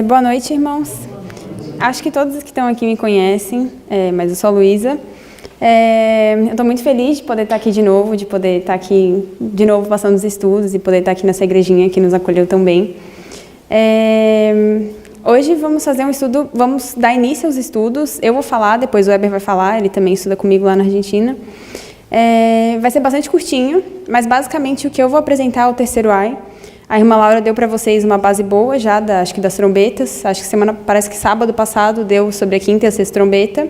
Boa noite, irmãos. Acho que todos que estão aqui me conhecem, mas eu sou a Luísa. Eu estou muito feliz de poder estar aqui de novo, de poder estar aqui de novo passando os estudos e poder estar aqui nessa igrejinha que nos acolheu tão bem. Hoje vamos fazer um estudo, vamos dar início aos estudos. Eu vou falar, depois o Weber vai falar, ele também estuda comigo lá na Argentina. Vai ser bastante curtinho, mas basicamente o que eu vou apresentar é o terceiro ai. A irmã Laura deu para vocês uma base boa já, acho que das trombetas. Acho que parece que sábado passado deu sobre a quinta e a sexta trombeta.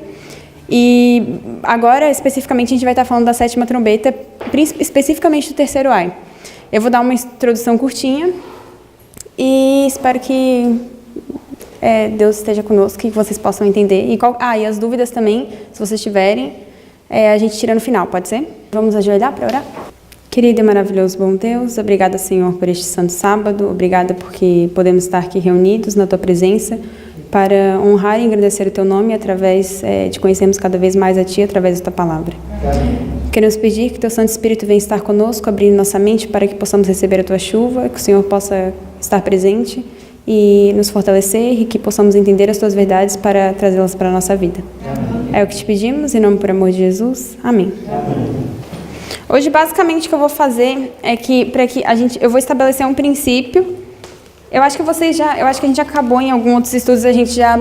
E agora, especificamente, a gente vai estar falando da sétima trombeta, especificamente do terceiro ai. Eu vou dar uma introdução curtinha e espero que Deus esteja conosco e que vocês possam entender. E as dúvidas também, se vocês tiverem, a gente tira no final, pode ser? Vamos ajoelhar para orar? Querido e maravilhoso bom Deus, obrigada, Senhor, por este santo sábado, obrigada porque podemos estar aqui reunidos na Tua presença para honrar e engrandecer o Teu nome através de conhecermos cada vez mais a Ti através da Tua palavra. Queremos pedir que Teu Santo Espírito venha estar conosco, abrindo nossa mente para que possamos receber a Tua chuva, que o Senhor possa estar presente e nos fortalecer e que possamos entender as Tuas verdades para trazê-las para a nossa vida. É o que te pedimos, em nome e por amor de Jesus. Amém. Hoje, basicamente, o que eu vou fazer é que, eu vou estabelecer um princípio. Eu acho que a gente já acabou em alguns outros estudos, a gente já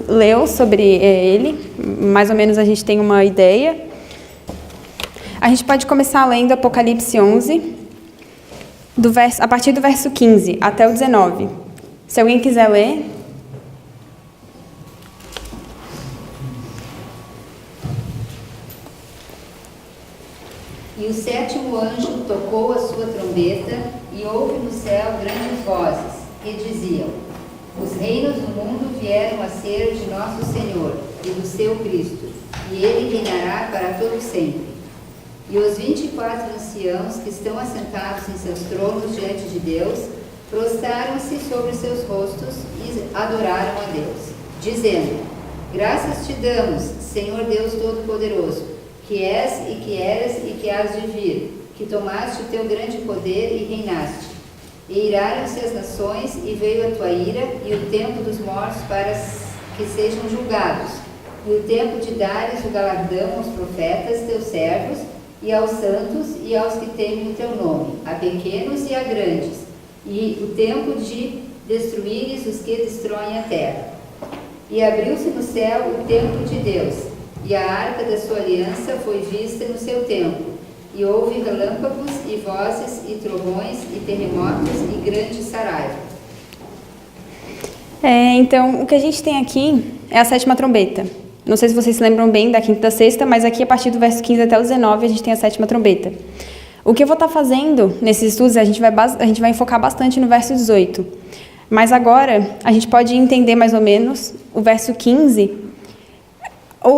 leu sobre ele, mais ou menos a gente tem uma ideia. A gente pode começar lendo Apocalipse 11, a partir do verso 15 até o 19. Se alguém quiser ler. E o sétimo anjo tocou a sua trombeta, e houve no céu grandes vozes, que diziam: os reinos do mundo vieram a ser de nosso Senhor e do seu Cristo, e ele reinará para todo sempre. E os 24 anciãos que estão assentados em seus tronos diante de Deus, prostraram-se sobre seus rostos e adoraram a Deus, dizendo: graças te damos, Senhor Deus Todo-Poderoso, que és e que eras e que hás de vir, que tomaste o teu grande poder e reinaste. E iraram-se as nações, e veio a tua ira, e o tempo dos mortos para que sejam julgados, e o tempo de dares o galardão aos profetas, teus servos, e aos santos, e aos que temem o teu nome, a pequenos e a grandes, e o tempo de destruíres os que destroem a terra. E abriu-se no céu o templo de Deus, e a arca da sua aliança foi vista no seu templo, e houve relâmpagos, e vozes, e trovões, e terremotos, e grande saraiva. Então, o que a gente tem aqui é a sétima trombeta. Não sei se vocês se lembram bem da quinta e da sexta, mas aqui a partir do verso 15 até o 19 a gente tem a sétima trombeta. O que eu vou estar fazendo nesses estudos, a gente vai enfocar bastante no verso 18. Mas agora, a gente pode entender mais ou menos o verso 15.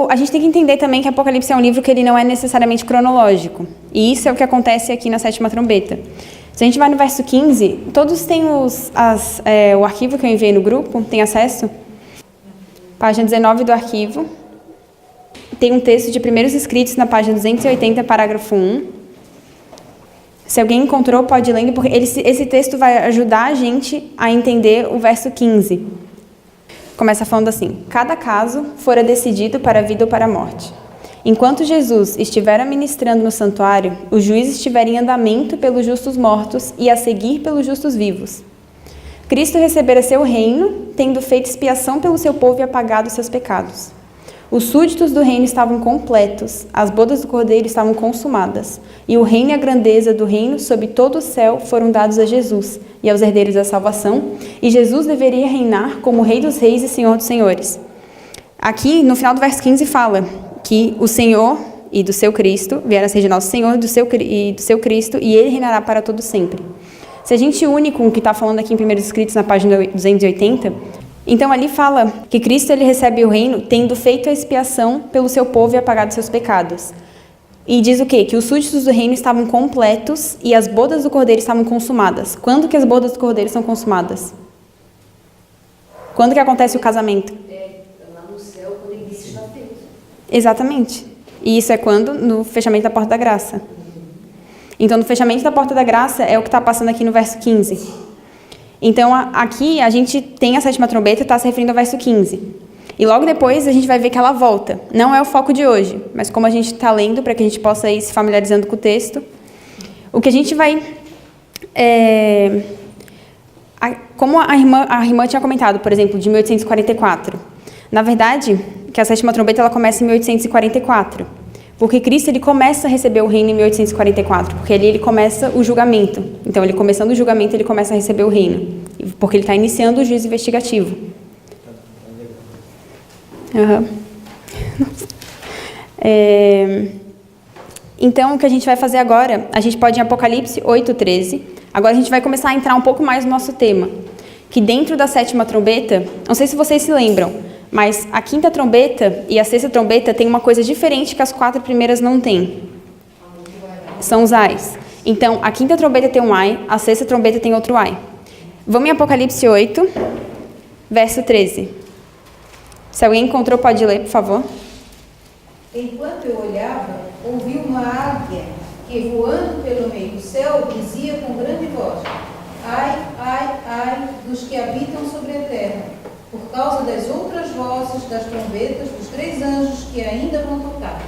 A gente tem que entender também que Apocalipse é um livro que ele não é necessariamente cronológico. E isso é o que acontece aqui na sétima trombeta. Se a gente vai no verso 15, todos têm o arquivo que eu enviei no grupo, tem acesso? Página 19 do arquivo. Tem um texto de primeiros escritos na página 280, parágrafo 1. Se alguém encontrou, pode ir lendo, porque esse texto vai ajudar a gente a entender o verso 15. Começa falando assim: cada caso fora decidido para a vida ou para a morte. Enquanto Jesus estiver ministrando no santuário, o juiz estiver em andamento pelos justos mortos e a seguir pelos justos vivos. Cristo recebera seu reino, tendo feito expiação pelo seu povo e apagado seus pecados. Os súditos do reino estavam completos, as bodas do Cordeiro estavam consumadas, e o reino e a grandeza do reino sob todo o céu foram dados a Jesus e aos herdeiros da salvação, e Jesus deveria reinar como Rei dos Reis e Senhor dos Senhores. Aqui, no final do verso 15, fala que o Senhor e do seu Cristo vieram a ser de nosso Senhor e do seu Cristo, e ele reinará para todo sempre. Se a gente une com o que está falando aqui em Primeiros Escritos na página 280, então ali fala que Cristo ele recebe o reino tendo feito a expiação pelo seu povo e apagado seus pecados. E diz o quê? Que os súditos do reino estavam completos e as bodas do Cordeiro estavam consumadas. Quando que as bodas do Cordeiro são consumadas? Quando que acontece o casamento? Lá no céu, quando ele está feito. Exatamente. E isso é quando? No fechamento da porta da graça. Então, no fechamento da porta da graça é o que está passando aqui no verso 15. Então, aqui a gente tem a sétima trombeta, está se referindo ao verso 15. E logo depois a gente vai ver que ela volta. Não é o foco de hoje, mas como a gente está lendo, para que a gente possa ir se familiarizando com o texto, o que a gente vai... como a irmã tinha comentado, por exemplo, de 1844. Na verdade, que a sétima trombeta ela começa em 1844. Porque Cristo ele começa a receber o reino em 1844, porque ali ele começa o julgamento. Então, ele começando o julgamento, ele começa a receber o reino, porque ele está iniciando o juízo investigativo. Uhum. Então, o que a gente vai fazer agora, a gente pode ir em Apocalipse 8:13. Agora a gente vai começar a entrar um pouco mais no nosso tema, que dentro da sétima trombeta, não sei se vocês se lembram, mas a quinta trombeta e a sexta trombeta tem uma coisa diferente que as 4 primeiras não têm. São os ais. Então, a quinta trombeta tem um ai, a sexta trombeta tem outro ai. Vamos em Apocalipse 8, verso 13. Se alguém encontrou, pode ler, por favor. Enquanto eu olhava, ouvi uma águia que, voando pelo meio do céu, dizia com grande voz: ai, ai, ai dos que habitam sobre a terra, por causa das outras vozes das trombetas dos 3 anjos que ainda vão tocar.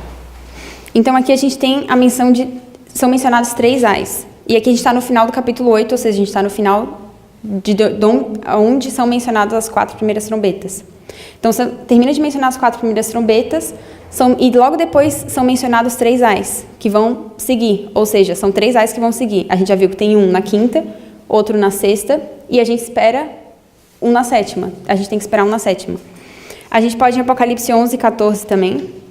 Então aqui a gente tem a menção de... São mencionados 3 ais. E aqui a gente está no final do capítulo 8, ou seja, a gente está no final onde são mencionadas as 4 primeiras trombetas. Então, termina de mencionar as 4 primeiras trombetas, e logo depois são mencionados 3 ais, que vão seguir. Ou seja, são 3 ais que vão seguir. A gente já viu que tem um na quinta, outro na sexta, e a gente espera um na sétima. A gente tem que esperar um na sétima. A gente pode ir em Apocalipse 11:14 também.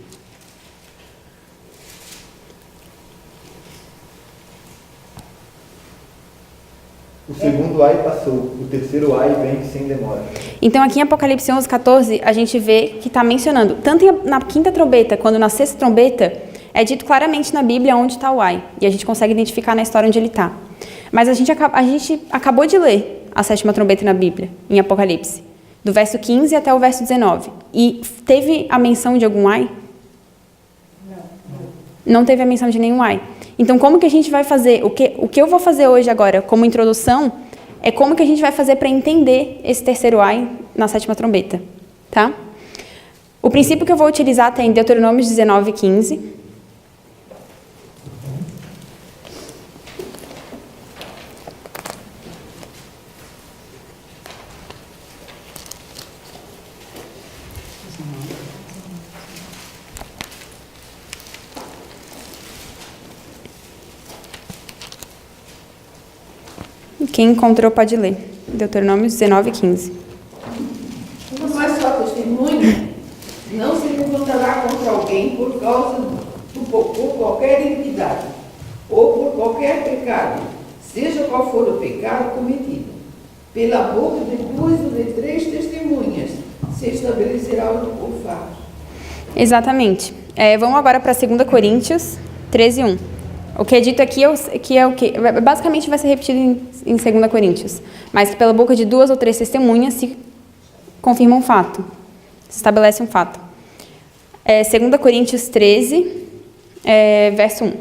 O segundo ai passou, o terceiro ai vem sem demora. Então, aqui em Apocalipse 11:14, a gente vê que está mencionando, tanto na quinta trombeta quanto na sexta trombeta, é dito claramente na Bíblia onde está o ai. E a gente consegue identificar na história onde ele está. Mas a gente acabou de ler a sétima trombeta na Bíblia, em Apocalipse, do verso 15 até o verso 19. E teve a menção de algum ai? Não teve a menção de nenhum ai. Então, como que a gente vai fazer? O que eu vou fazer hoje agora, como introdução, é como que a gente vai fazer para entender esse terceiro ai na sétima trombeta, tá? O princípio que eu vou utilizar está em Deuteronômio 19:15. Quem encontrou pode ler. Deuteronômio 19:15. Mas sua testemunha não se levantará contra alguém por qualquer iniquidade ou por qualquer pecado, seja qual for o pecado cometido. Pela boca de 2 ou de 3 testemunhas se estabelecerá o fato. Exatamente. Vamos agora para 2 Coríntios 13:1. O que é dito aqui que é o que basicamente vai ser repetido em 2 Coríntios, mas que pela boca de 2 ou 3 testemunhas se confirma um fato, se estabelece um fato. 2 Coríntios 13, verso 1.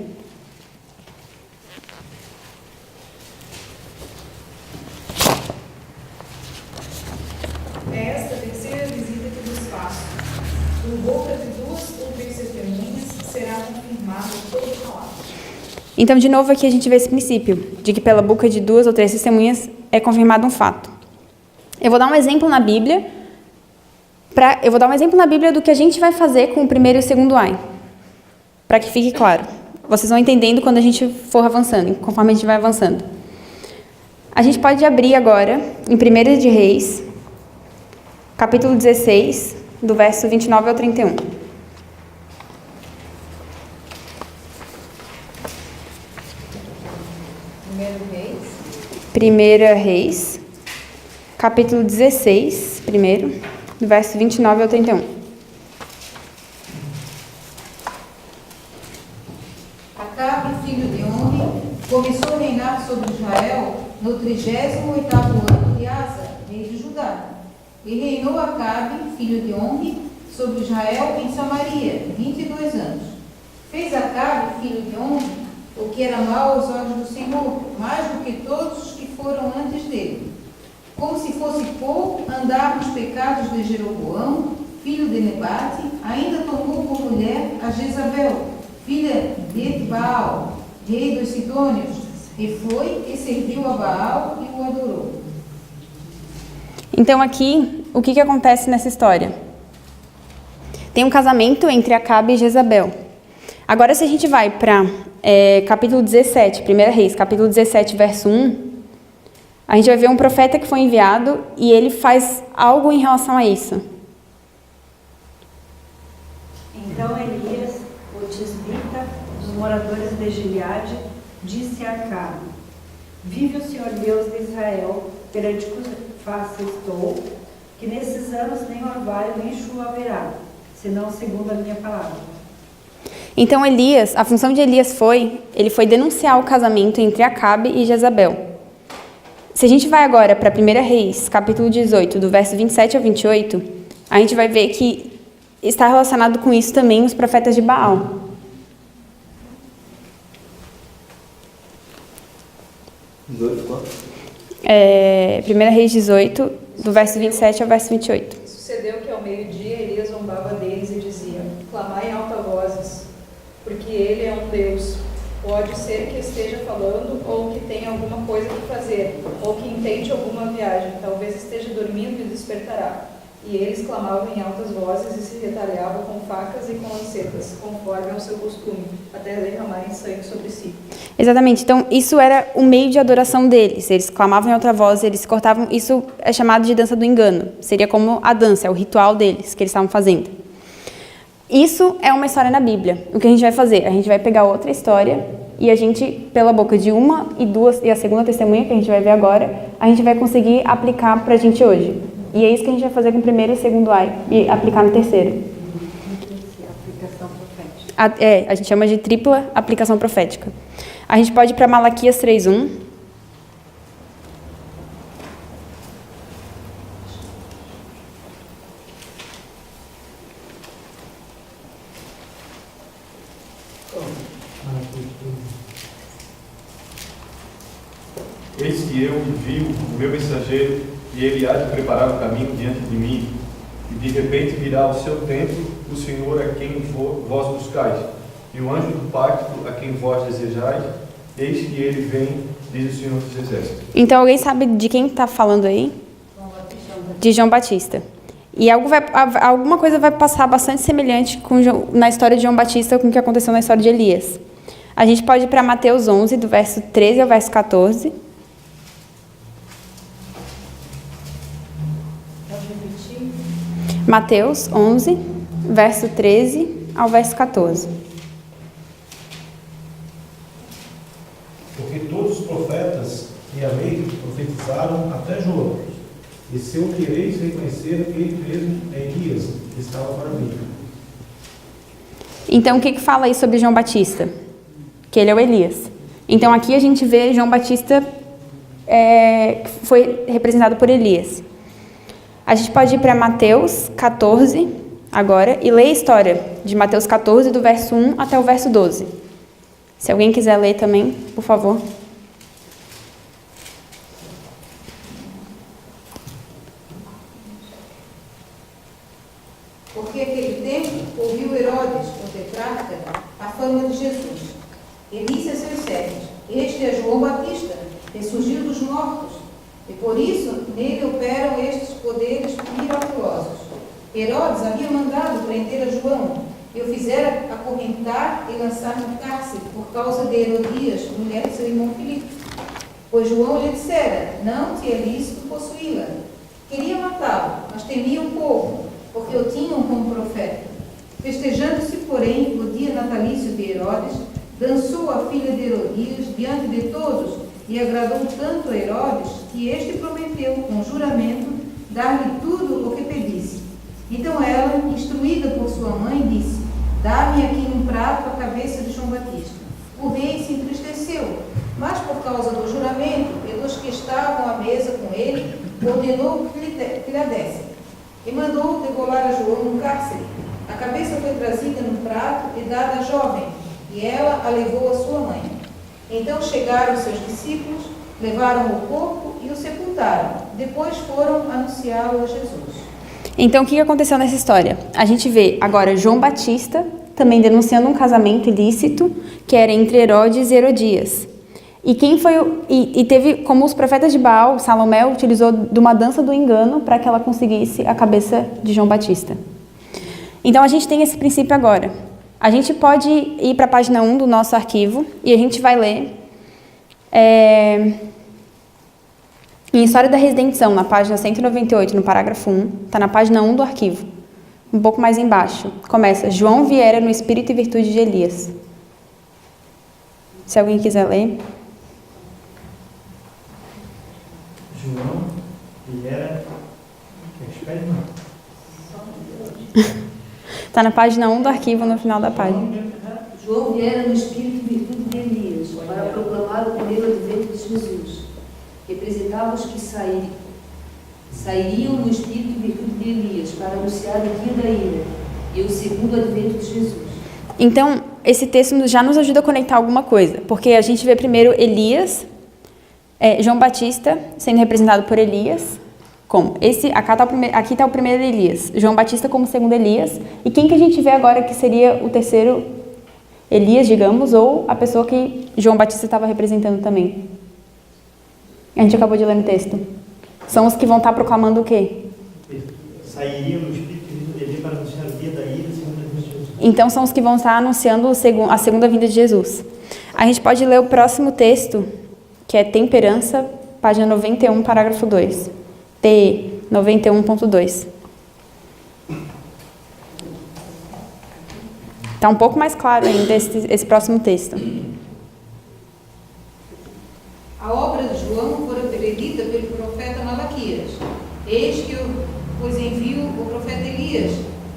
É esta a terceira visita que vos faço. Por boca de 2 ou 3 testemunhas será confirmado toda palavra. Então, de novo, aqui a gente vê esse princípio, de que pela boca de 2 ou 3 testemunhas é confirmado um fato. Eu vou dar um exemplo na Bíblia, do que a gente vai fazer com o primeiro e o segundo ai, para que fique claro. Vocês vão entendendo quando a gente for avançando, conforme a gente vai avançando. A gente pode abrir agora em 1 de Reis, capítulo 16, do verso 29 ao 31. 1 Reis, capítulo 16, primeiro, do verso 29 ao 31. Acabe, filho de Omri, começou a reinar sobre Israel no 38º ano de Asa, rei de Judá. E reinou Acabe, filho de Omri, sobre Israel em Samaria, 22 anos. Fez Acabe, filho de Omri, o que era mau aos olhos do Senhor, mais do que todos os que foram antes dele. Como se fosse pouco andar nos pecados de Jeroboão, filho de Nebate, ainda tomou como mulher a Jezabel, filha de Baal, rei dos Sidônios, e foi e serviu a Baal e o adorou. Então aqui, o que acontece nessa história? Tem um casamento entre Acabe e Jezabel. Agora, se a gente vai para capítulo 17, 1 Reis, capítulo 17, verso 1, a gente vai ver um profeta que foi enviado e ele faz algo em relação a isso. Então Elias, o tisbita dos moradores de Gileade, disse a Acabe: Vive o Senhor Deus de Israel, perante cuja face estou, que nesses anos nem orvalho nem chuva haverá, senão segundo a minha palavra. Então Elias, a função de Elias ele foi denunciar o casamento entre Acabe e Jezabel. Se a gente vai agora para 1 Reis, capítulo 18, do verso 27 ao 28, a gente vai ver que está relacionado com isso também os profetas de Baal. Quanto? 1 Reis 18, do verso 27 ao verso 28. Sucedeu que ao meio-dia Elias zombava deles e dizia: Clamai em alta vozes, porque ele é um Deus. Pode ser que esteja falando, ou que tenha alguma coisa que fazer, ou que intente alguma viagem. Talvez esteja dormindo e despertará. E eles clamavam em altas vozes e se retalhavam com facas e com lancetas, conforme ao seu costume, até derramarem sangue sobre si. Exatamente. Então, isso era o meio de adoração deles. Eles clamavam em outra voz, eles se cortavam. Isso é chamado de dança do engano. Seria como a dança, é o ritual deles, que eles estavam fazendo. Isso é uma história na Bíblia. O que a gente vai fazer? A gente vai pegar outra história e a gente, pela boca de uma e duas, e a segunda testemunha, que a gente vai ver agora, a gente vai conseguir aplicar pra gente hoje. E é isso que a gente vai fazer com o primeiro e segundo ai, e aplicar no terceiro. Aplicação profética. A gente chama de tripla aplicação profética. A gente pode ir para Malaquias 3:1. Eis que eu envio o meu mensageiro, e ele há de preparar o caminho diante de mim. E de repente virá ao seu tempo o Senhor a quem vós buscais, e o anjo do pacto a quem vós desejais. Eis que ele vem, diz o Senhor dos Exércitos. Então, alguém sabe de quem está falando aí? De João Batista. E alguma coisa vai passar bastante semelhante na história de João Batista com o que aconteceu na história de Elias. A gente pode ir para Mateus 11, do verso 13 ao verso 14. Mateus 11, verso 13 ao verso 14. Porque todos os profetas e a lei profetizaram até João. E se o quereis reconhecer, ele mesmo é Elias, que estava para vir. Então, o que fala aí sobre João Batista? Que ele é o Elias. Então, aqui a gente vê João Batista que foi representado por Elias. A gente pode ir para Mateus 14 agora e ler a história de Mateus 14, do verso 1 até o verso 12. Se alguém quiser ler também, por favor. Porque aquele tempo ouviu Herodes, o tetrarca, a fama de Jesus. E disse a seus servos: Este é João Batista, que surgiu dos mortos. E por isso nele operam estes poderes miraculosos. Herodes havia mandado prender a João e o fizera acorrentar e lançar no cárcere por causa de Herodias, mulher de seu irmão Filipe. Pois João lhe dissera: Não te é lícito possuí-la. Queria matá-lo, mas temia o povo, porque o tinham como profeta. Festejando-se, porém, o dia natalício de Herodes, dançou a filha de Herodias diante de todos e agradou tanto a Herodes que este prometeu, com juramento, dar-lhe tudo o que pedisse. Então ela, instruída por sua mãe, disse: Dá-me aqui num prato a cabeça de João Batista. O rei se entristeceu, mas por causa do juramento e dos que estavam à mesa com ele, ordenou que lhe a desse. E mandou degolar a João no cárcere. A cabeça foi trazida num prato e dada à jovem, e ela a levou à sua mãe. Então chegaram seus discípulos, levaram o corpo e o sepultaram. Depois foram anunciá-lo a Jesus. Então, o que aconteceu nessa história? A gente vê agora João Batista também denunciando um casamento ilícito que era entre Herodes e Herodias. E quem foi e teve como os profetas de Baal, Salomé utilizou de uma dança do engano para que ela conseguisse a cabeça de João Batista. Então a gente tem esse princípio agora. A gente pode ir para a página 1 do nosso arquivo e a gente vai ler em História da Redenção, na página 198, no parágrafo 1, está na página 1 do arquivo. Um pouco mais embaixo. Começa, João viera no espírito e virtude de Elias. Se alguém quiser ler. João viera... Espere, não. Está na página 1 do arquivo, no final da página. João viera no espírito e virtude de Elias, para proclamar o primeiro advento de Jesus. Representava os que sairiam no espírito e virtude de Elias, para anunciar o dia da ira e o segundo advento de Jesus. Então, esse texto já nos ajuda a conectar alguma coisa, porque a gente vê primeiro Elias, João Batista sendo representado por Elias, como? Aqui está o primeiro Elias, João Batista como segundo Elias, e quem que a gente vê agora que seria o terceiro Elias, digamos, ou a pessoa que João Batista estava representando também? A gente acabou de ler no texto. São os que vão estar proclamando o quê? Sairiam no espírito de Elias para anunciar o dia da ira e a segunda vinda de Jesus. Então são os que vão estar anunciando a segunda vinda de Jesus. A gente pode ler o próximo texto, que é Temperança, página 91, parágrafo 2. TE 91.2. Está um pouco mais claro ainda esse próximo texto. A obra de João fora predita pelo profeta Malaquias. Eis que eu vos envio o profeta Elias,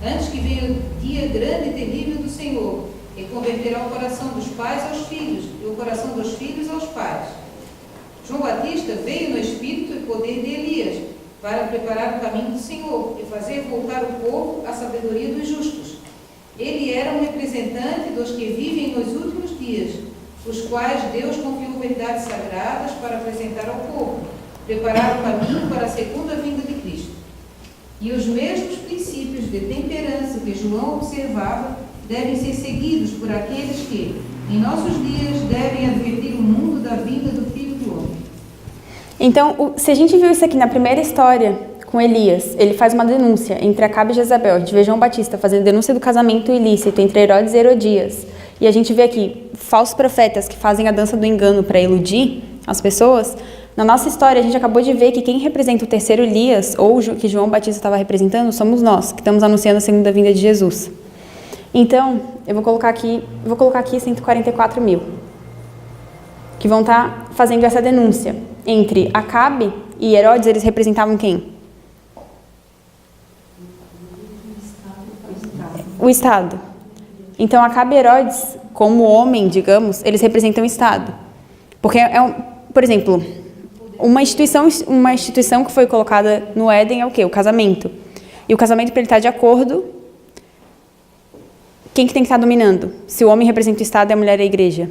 antes que venha o dia grande e terrível do Senhor, e converterá o coração dos pais aos filhos, e o coração dos filhos aos pais. João Batista veio no espírito e poder de Elias, para preparar o caminho do Senhor, e fazer voltar o povo à sabedoria dos justos. Ele era um representante dos que vivem nos últimos dias, os quais Deus confiou verdades sagradas para apresentar ao povo, preparar o caminho para a segunda vinda de Cristo. E os mesmos princípios de temperança que João observava devem ser seguidos por aqueles que, em nossos dias, devem advertir o mundo da vinda do Filho do Homem. Então, se a gente viu isso aqui na primeira história com Elias, ele faz uma denúncia entre Acabe e Jezabel. A gente vê João Batista fazendo denúncia do casamento ilícito entre Herodes e Herodias. E a gente vê aqui falsos profetas que fazem a dança do engano para iludir as pessoas. Na nossa história, a gente acabou de ver que quem representa o terceiro Elias, ou que João Batista estava representando, somos nós, que estamos anunciando a segunda vinda de Jesus. Então, eu vou colocar aqui 144 mil, que vão estar fazendo essa denúncia. Entre Acabe e Herodes, eles representavam quem? O Estado. Então, Acabe e Herodes, como homem, digamos, eles representam o Estado. Porque, por exemplo, uma instituição que foi colocada no Éden é o quê? O casamento. E o casamento, para ele estar de acordo, quem que tem que estar dominando? Se o homem representa o Estado e a mulher é a igreja.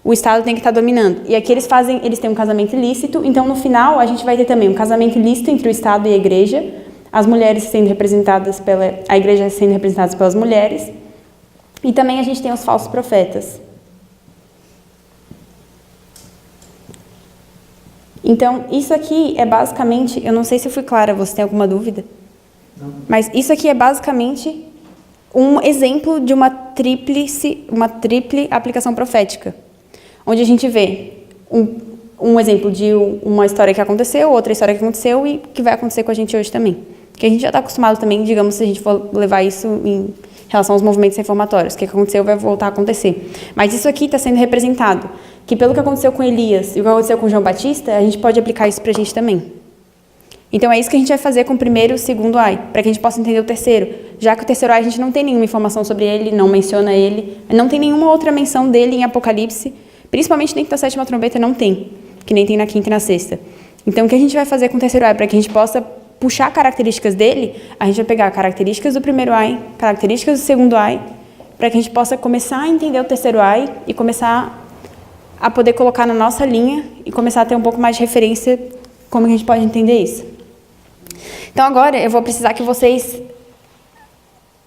O Estado tem que estar dominando. E aqui eles têm um casamento ilícito, então no final a gente vai ter também um casamento ilícito entre o Estado e a igreja, as mulheres sendo representadas a igreja sendo representada pelas mulheres, e também a gente tem os falsos profetas. Então, isso aqui é basicamente, eu não sei se eu fui clara, você tem alguma dúvida? Não. Mas isso aqui é basicamente um exemplo de uma triple aplicação profética, onde a gente vê um exemplo de uma história que aconteceu, outra história que aconteceu e que vai acontecer com a gente hoje também. Que a gente já está acostumado também, digamos, se a gente for levar isso em relação aos movimentos reformatórios. O que aconteceu vai voltar a acontecer. Mas isso aqui está sendo representado, que pelo que aconteceu com Elias e o que aconteceu com João Batista, a gente pode aplicar isso para a gente também. Então é isso que a gente vai fazer com o primeiro e o segundo ai, para que a gente possa entender o terceiro. Já que o terceiro ai a gente não tem nenhuma informação sobre ele, não menciona ele, não tem nenhuma outra menção dele em Apocalipse, principalmente dentro da sétima trombeta não tem, que nem tem na quinta e na sexta. Então o que a gente vai fazer com o terceiro ai, para que a gente possa puxar características dele, a gente vai pegar características do primeiro ai, características do segundo ai, para que a gente possa começar a entender o terceiro ai e começar a poder colocar na nossa linha e começar a ter um pouco mais de referência Como que a gente pode entender isso? Então agora eu vou precisar que vocês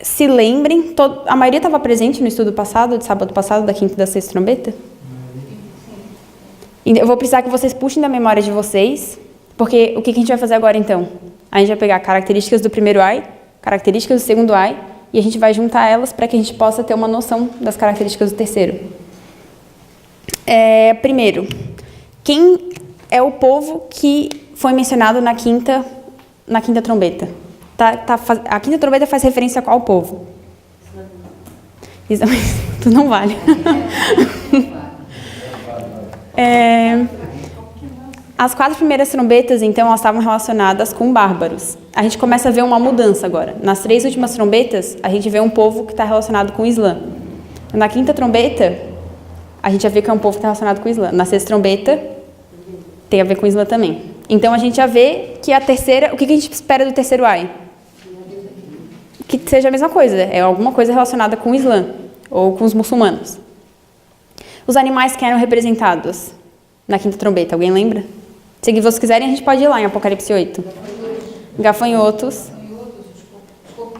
se lembrem, a maioria estava presente no estudo passado, de sábado passado, da quinta e da sexta trombeta? Eu vou precisar que vocês puxem da memória de vocês, porque o que a gente vai fazer agora então? A gente vai pegar características do primeiro ai, características do segundo ai, e a gente vai juntar elas para que a gente possa ter uma noção das características do terceiro. Primeiro, quem é o povo que foi mencionado na quinta trombeta? A quinta trombeta faz referência a qual povo? Tu não vale. As 4 primeiras trombetas, então, elas estavam relacionadas com bárbaros. A gente começa a ver uma mudança agora. Nas 3 últimas trombetas, a gente vê um povo que está relacionado com o Islã. Na quinta trombeta, a gente já vê que é um povo que está relacionado com o Islã. Na sexta trombeta, tem a ver com o Islã também. Então, a gente já vê que a terceira... O que a gente espera do terceiro ai? Que seja a mesma coisa. É alguma coisa relacionada com o Islã ou com os muçulmanos. Os animais que eram representados na quinta trombeta, alguém lembra? Se vocês quiserem, a gente pode ir lá em Apocalipse 8. Gafanhotos,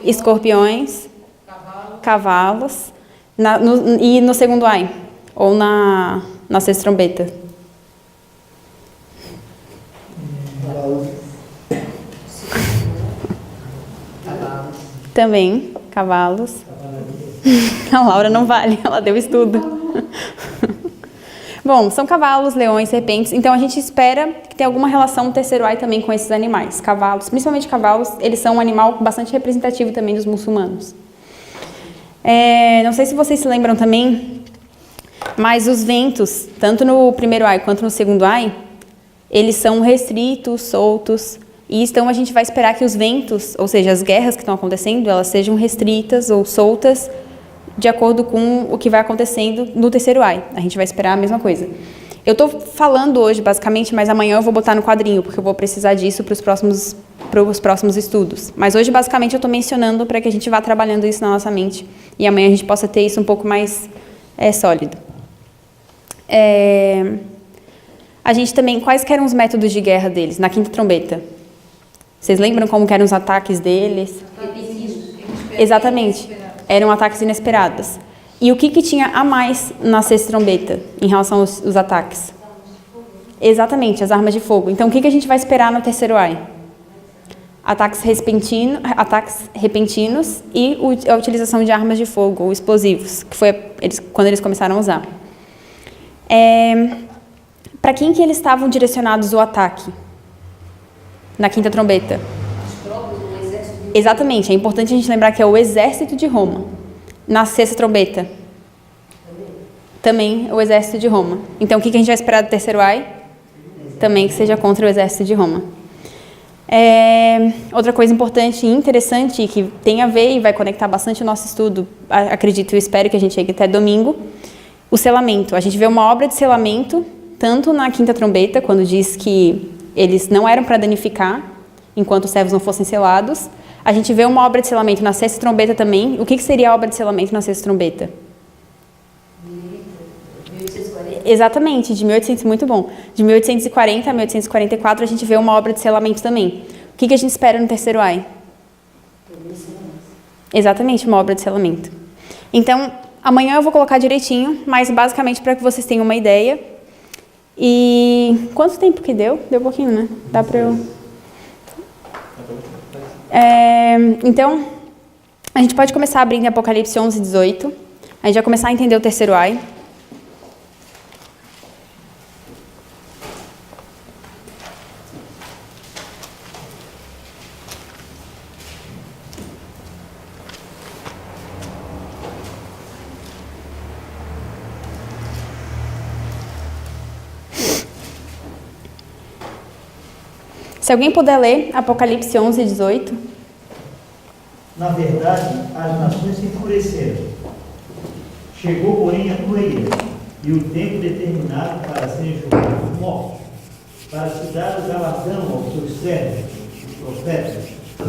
escorpiões, cavalos, e no segundo ai, ou na sexta trombeta. Também, cavalos. A Laura não vale, ela deu estudo. Bom, são cavalos, leões, serpentes, então a gente espera que tenha alguma relação no terceiro ai também com esses animais. Cavalos, principalmente cavalos, eles são um animal bastante representativo também dos muçulmanos. Não sei se vocês se lembram também, mas os ventos, tanto no primeiro ai quanto no segundo ai, eles são restritos, soltos, e então a gente vai esperar que os ventos, ou seja, as guerras que estão acontecendo, elas sejam restritas ou soltas de acordo com o que vai acontecendo no terceiro ai. A gente vai esperar a mesma coisa. Eu estou falando hoje, basicamente, mas amanhã eu vou botar no quadrinho, porque eu vou precisar disso para os próximos estudos. Mas hoje, basicamente, eu estou mencionando para que a gente vá trabalhando isso na nossa mente e amanhã a gente possa ter isso um pouco mais sólido. A gente também, quais que eram os métodos de guerra deles na quinta trombeta? Vocês lembram como que eram os ataques deles? Exatamente. Eram ataques inesperados. E o que tinha a mais na sexta trombeta em relação aos ataques? Exatamente, as armas de fogo. Então, o que a gente vai esperar no terceiro ai? Ataques repentinos e a utilização de armas de fogo ou explosivos, que foi quando eles começaram a usar. Para quem que eles estavam direcionados o ataque? Na quinta trombeta. Exatamente, é importante a gente lembrar que é o exército de Roma. Na sexta trombeta. Também o exército de Roma. Então, o que a gente vai esperar do terceiro ai? Também que seja contra o exército de Roma. Outra coisa importante e interessante, que tem a ver e vai conectar bastante o nosso estudo, acredito e espero que a gente chegue até domingo, o selamento. A gente vê uma obra de selamento, tanto na quinta trombeta, quando diz que eles não eram para danificar, enquanto os servos não fossem selados. A gente vê uma obra de selamento na sexta trombeta também. O que seria a obra de selamento na sexta trombeta? 1840. Exatamente, de 1800, muito bom. De 1840 a 1844 a gente vê uma obra de selamento também. O que a gente espera no terceiro ai? Exatamente, uma obra de selamento. Então, amanhã eu vou colocar direitinho, mas basicamente para que vocês tenham uma ideia. E quanto tempo que deu? Deu pouquinho, né? Dá para eu... Então, a gente pode começar abrindo em Apocalipse 11, 18. A gente vai começar a entender o terceiro ai. Se alguém puder ler Apocalipse 11, 18. Na verdade, as nações se enfureceram. Chegou, porém, a tua ira, e o tempo determinado para serem julgados mortos, para se dar o galardão aos teus servos, os profetas,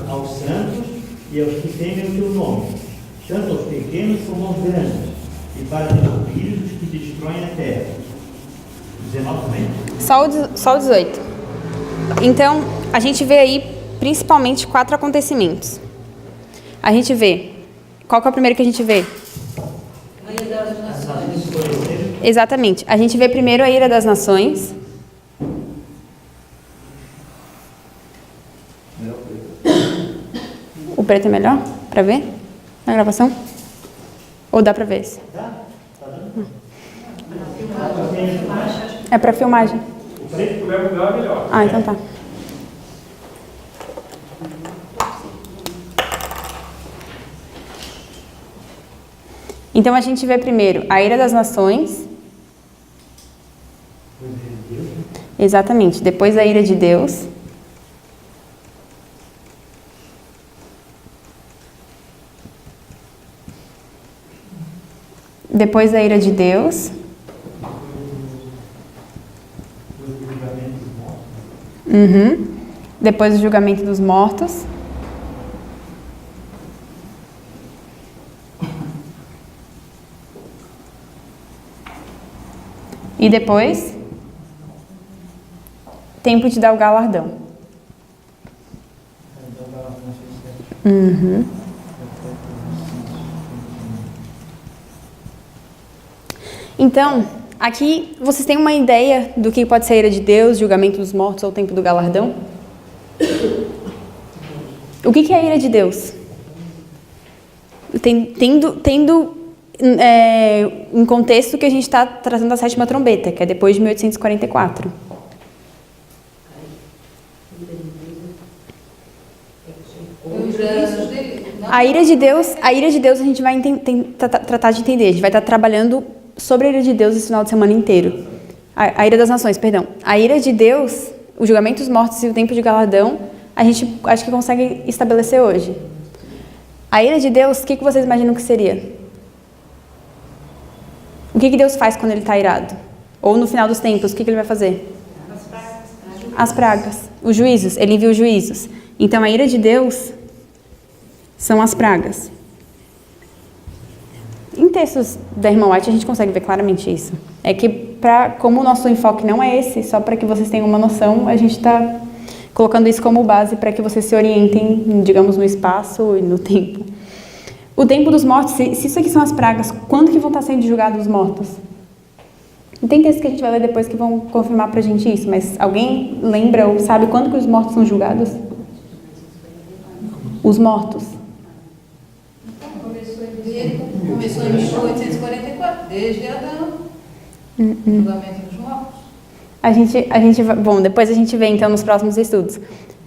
aos santos e aos que temem o teu nome, tanto aos pequenos como aos grandes, e para destruir os que destroem a terra. 19 também? Só o 18. Então, a gente vê aí principalmente 4 acontecimentos. A gente vê. Qual que é o primeiro que a gente vê? As nações escureceram. Exatamente. A gente vê primeiro a ira das nações. O preto é melhor para ver na gravação? Ou dá para ver esse? Tá? Tá dando? É para filmagem. O preto puder mudar, melhor. Ah, então tá. Então a gente vê primeiro a ira das nações. Exatamente. Depois a ira de Deus. Depois a ira de Deus. Depois o julgamento dos mortos. E depois, tempo de dar o galardão. Então, aqui vocês têm uma ideia do que pode ser a ira de Deus, julgamento dos mortos ou tempo do galardão? O que é a ira de Deus? Tendo em contexto que a gente está trazendo a 7ª trombeta, que é depois de 1844. A ira de Deus a gente vai tratar de entender. A gente vai estar trabalhando sobre a ira de Deus esse final de semana inteiro. A ira das nações, perdão. A ira de Deus, o julgamento dos mortos e o tempo de galardão, a gente acho que consegue estabelecer hoje. A ira de Deus, o que vocês imaginam que seria? O que Deus faz quando ele está irado? Ou no final dos tempos, o que ele vai fazer? As pragas. Os juízos, ele envia os juízos. Então a ira de Deus são as pragas. Em textos da irmã White a gente consegue ver claramente isso. É que, como o nosso enfoque não é esse, só para que vocês tenham uma noção, a gente está colocando isso como base para que vocês se orientem, digamos, no espaço e no tempo. O tempo dos mortos, se isso aqui são as pragas, quando que vão estar sendo julgados os mortos? Não tem texto que a gente vai ler depois que vão confirmar pra gente isso, mas alguém lembra ou sabe quando que os mortos são julgados? Os mortos. Começou em 1844, desde Adão. Julgamento dos mortos. A gente bom, depois a gente vê então nos próximos estudos.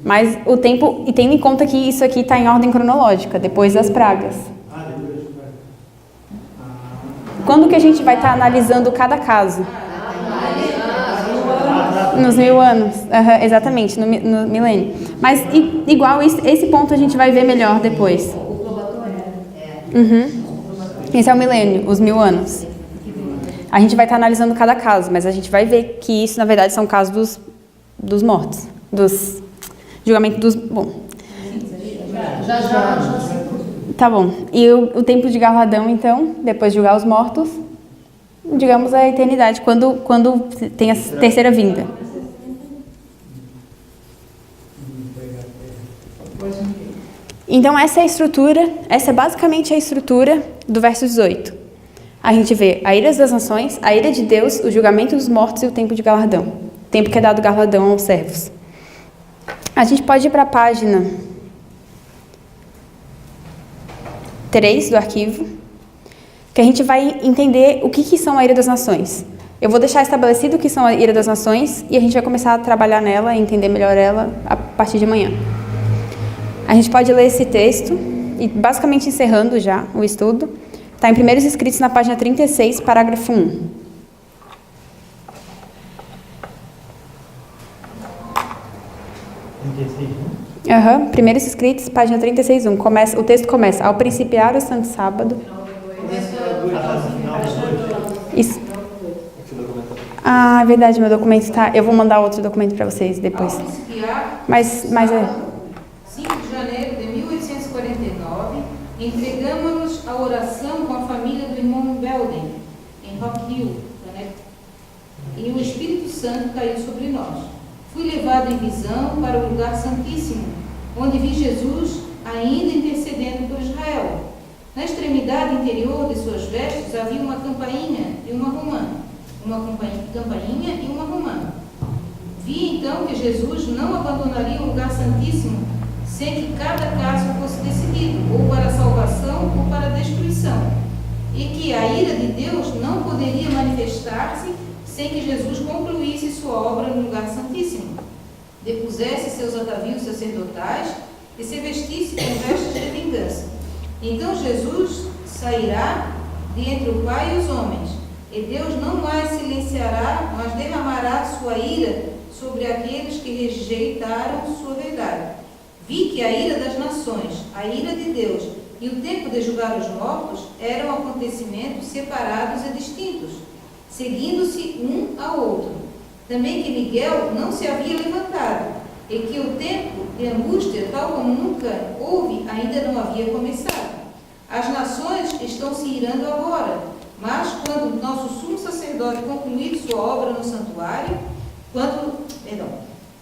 Mas o tempo, e tendo em conta que isso aqui está em ordem cronológica, depois das pragas. Quando que a gente vai estar analisando cada caso? Nos 1000 anos. Exatamente, no milênio. Mas igual esse ponto a gente vai ver melhor depois. Esse é o milênio, os 1000 anos. A gente vai estar analisando cada caso, mas a gente vai ver que isso, na verdade, são casos dos mortos. Dos julgamento dos... Bom. Já. Tá bom. E o tempo de galardão, então, depois de julgar os mortos, digamos a eternidade, quando tem a terceira vinda. Então, essa é basicamente a estrutura do verso 18. A gente vê a ira das nações, a ira de Deus, o julgamento dos mortos e o tempo de galardão. O tempo que é dado galardão aos servos. A gente pode ir para a página 3 do arquivo, que a gente vai entender o que são a ira das nações. Eu vou deixar estabelecido o que são a ira das nações e a gente vai começar a trabalhar nela e entender melhor ela a partir de amanhã. A gente pode ler esse texto, e basicamente encerrando já o estudo, está em Primeiros Escritos na página 36, parágrafo 1. Primeiros Escritos, página 36:1. O texto começa: ao principiar o santo sábado. Isso. Ah, é verdade, meu documento está. Eu vou mandar outro documento para vocês depois. Mas é. 5 de janeiro de 1849, entregamos-nos à oração com a família do irmão Belden, em Rock Hill, né? E o Espírito Santo caiu sobre nós. Fui levado em visão para o lugar santíssimo, onde vi Jesus ainda intercedendo por Israel. Na extremidade interior de suas vestes havia uma campainha e uma romã. Campainha e uma romã. Vi então que Jesus não abandonaria o lugar santíssimo sem que cada caso fosse decidido, ou para a salvação ou para a destruição, e que a ira de Deus não poderia manifestar-se sem que Jesus concluísse sua obra no lugar santíssimo, depusesse seus atavios sacerdotais e se vestisse com vestes de vingança. Então Jesus sairá de entre o Pai e os homens, e Deus não mais silenciará, mas derramará sua ira sobre aqueles que rejeitaram sua verdade. Vi que a ira das nações, a ira de Deus e o tempo de julgar os mortos eram acontecimentos separados e distintos, seguindo-se um ao outro. Também que Miguel não se havia levantado, e que o tempo de angústia, tal como nunca houve, ainda não havia começado. As nações estão se irando agora, mas quando nosso sumo sacerdote concluir sua obra no santuário,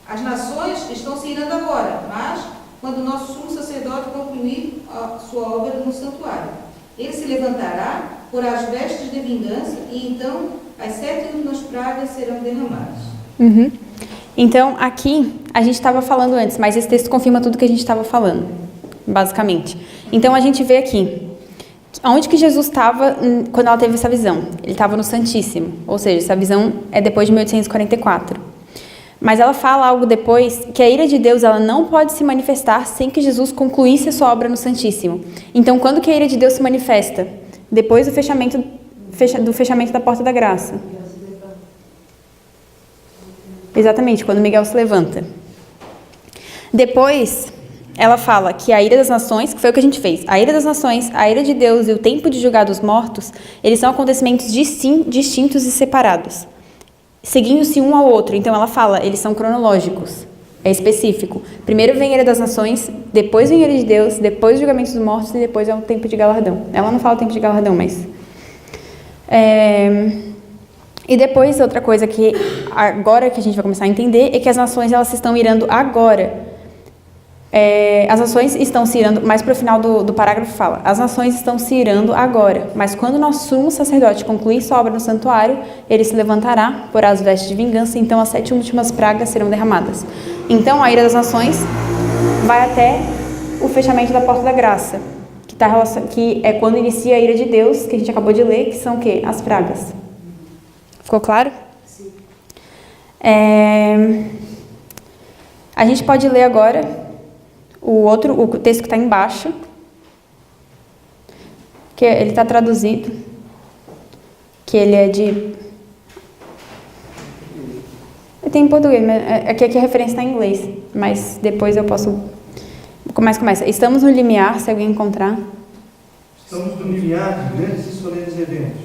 as nações estão se irando agora, mas quando nosso sumo sacerdote concluir a sua obra no santuário, ele se levantará, porá as vestes de vingança, e então as 7 últimas pragas serão derramadas. Então, aqui, a gente estava falando antes, mas esse texto confirma tudo que a gente estava falando, basicamente. Então, a gente vê aqui, onde que Jesus estava quando ela teve essa visão? Ele estava no Santíssimo, ou seja, essa visão é depois de 1844. Mas ela fala algo depois, que a ira de Deus ela não pode se manifestar sem que Jesus concluísse a sua obra no Santíssimo. Então, quando que a ira de Deus se manifesta? Depois do fechamento da porta da graça. Exatamente, quando Miguel se levanta. Depois, ela fala que a ira das nações, que foi o que a gente fez, a ira das nações, a ira de Deus e o tempo de julgar os mortos, eles são acontecimentos distintos e separados, seguindo-se um ao outro. Então ela fala, eles são cronológicos, é específico. Primeiro vem a ira das nações, depois vem a ira de Deus, depois o julgamento dos mortos e depois é o tempo de galardão. Ela não fala o tempo de galardão, mas... E depois, outra coisa que agora que a gente vai começar a entender é que as nações elas se estão irando agora. As nações estão se irando, mais para o final do parágrafo fala, as nações estão se irando agora, mas quando o nosso sumo sacerdote concluir sua obra no santuário, ele se levantará, porá as vestes de vingança, então as 7 últimas pragas serão derramadas. Então a ira das nações vai até o fechamento da porta da graça, que é quando inicia a ira de Deus, que a gente acabou de ler, que são o quê? As pragas. Ficou claro? Sim. A gente pode ler agora o texto que está embaixo, que ele está traduzido, que ele é de... Tem em português, mas aqui a referência está em inglês, mas depois eu posso... Começa. Estamos no limiar, se alguém encontrar. Estamos no limiar de grandes e solenes eventos.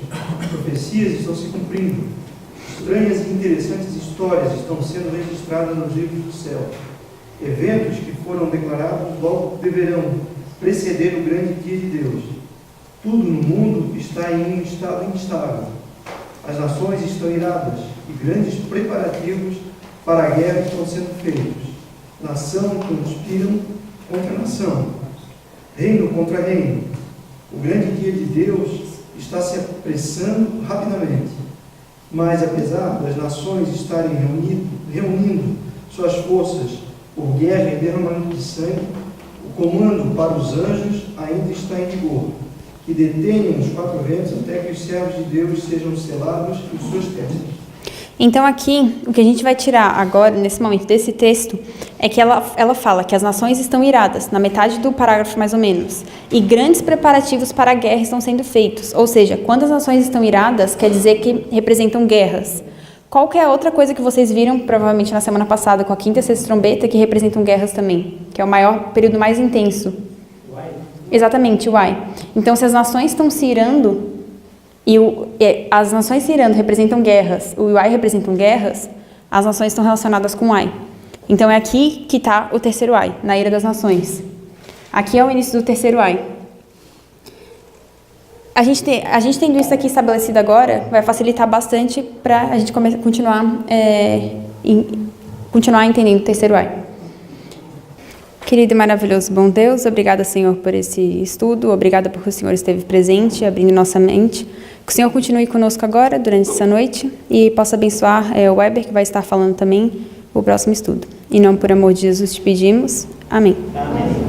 Profecias estão se cumprindo. Estranhas e interessantes histórias estão sendo registradas nos livros do céu. Eventos que foram declarados logo deverão preceder o grande dia de Deus. Tudo no mundo está em um estado instável. As nações estão iradas e grandes preparativos para a guerra estão sendo feitos. Nação conspiram contra nação, reino contra reino. O grande dia de Deus está se apressando rapidamente. Mas, apesar das nações estarem reunindo suas forças por guerra e derramamento de sangue, o comando para os anjos ainda está em vigor, que detenham os 4 ventos até que os servos de Deus sejam selados em suas testas. Então aqui, o que a gente vai tirar agora, nesse momento desse texto, é que ela fala que as nações estão iradas, na metade do parágrafo mais ou menos, e grandes preparativos para a guerra estão sendo feitos. Ou seja, quando as nações estão iradas, quer dizer que representam guerras. Qual que é a outra coisa que vocês viram, provavelmente na semana passada, com a 5ª e 6ª trombeta, que representam guerras também? Que é o maior período mais intenso. Exatamente, o Ai. Então, se as nações estão se irando... as nações se irando representam guerras, o Uai representam guerras, as nações estão relacionadas com o Ai. Então é aqui que está o terceiro Ai, na ira das nações. Aqui é o início do terceiro Ai. A gente tendo isso aqui estabelecido agora, vai facilitar bastante para a gente continuar continuar entendendo o terceiro ai. Querido e maravilhoso bom Deus, obrigada, Senhor, por esse estudo, obrigada porque o Senhor esteve presente, abrindo nossa mente. Que o Senhor continue conosco agora, durante essa noite, e possa abençoar o Weber, que vai estar falando também o próximo estudo. Em nome por amor de Jesus te pedimos. Amém. Amém.